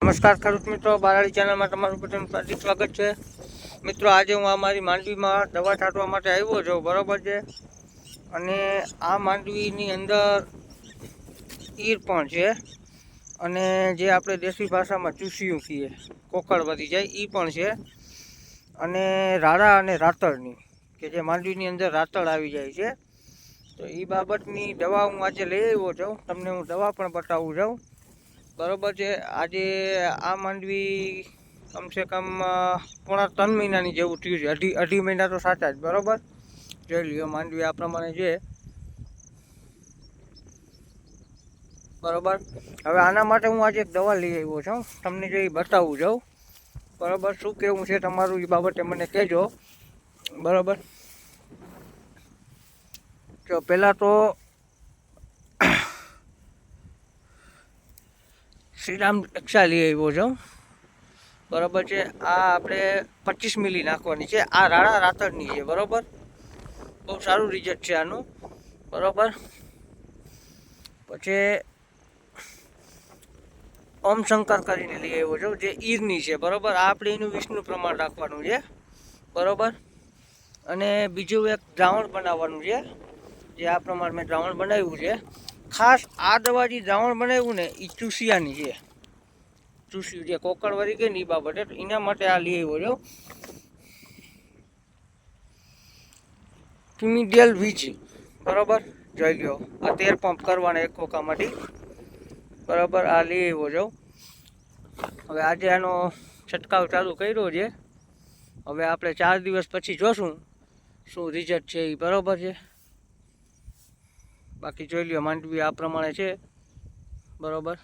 નમસ્કાર ખેડૂત મિત્રો, બારાડી ચેનલમાં તમારું બધાનું હાર્દિક સ્વાગત છે। મિત્રો, આજે હું અમારી માંડવીમાં દવા છાંટવા માટે આવ્યો છું, બરાબર છે। અને આ માંડવીની અંદર ઈર પણ છે, અને જે આપણે દેશી ભાષામાં ચૂસિયું કહીએ, કોકળ વધી જાય એ પણ છે, અને રાડા અને રાતળની કે જે માંડવીની અંદર રાતળ આવી જાય છે, તો એ બાબતની દવા હું આજે લઈ આવ્યો છું। તમને હું દવા પણ બતાવું છું, બરાબર છે। આજે આ માંડવી કમસે કમ પોણા 3 મહિનાની જેવું થયું છે, અઢી મહિના તો સાચા જ, બરાબર। જોઈ લ્યો માંડવી આ પ્રમાણે છે, બરાબર। હવે આના માટે હું આજે એક દવા લઈ આવ્યો છું, તમને જે બતાવું છું, બરાબર। શું કેવું છે તમારું એ બાબતે મને કહેજો, બરાબર। તો પહેલાં તો શ્રીરામ રક્ષા લઈ આવ્યો છું, બરાબર છે। આ આપણે 25 મિલી નાખવાની છે, આ રાડા રાતળની છે, બરાબર। બહુ સારું રિઝલ્ટ છે આનું, બરાબર। પછી ઓમ શંકર કરીને લઈ આવ્યો છું, જે ઈરની છે, બરાબર। આ આપણે એનું 20નું પ્રમાણ રાખવાનું છે, બરાબર। અને બીજું એક દ્રાવણ બનાવવાનું છે, જે આ પ્રમાણે મેં દ્રાવણ બનાવ્યું છે। ખાસ આ દવા જે દ્રાવણ બનાવ્યું ને એ ચૂસિયાની છે, ચૂસ્યું જે કોકળ વળી ગઈ ને એ બાબતે, એના માટે આ લઈ આવ્યો છું। કિમીડિયલ વીજ, બરાબર। જોઈ લો આ 13 પંપ કરવાના એક ખોખામાંથી, બરાબર। આ લઈ આવ્યો છું। હવે આજે આનો છંટકાવ ચાલુ કર્યો છે, હવે આપણે 4 દિવસ પછી જોશું શું રિઝલ્ટ છે એ, બરાબર છે। બાકી જોઈ લ્યો માંડવી આ પ્રમાણે છે, બરાબર।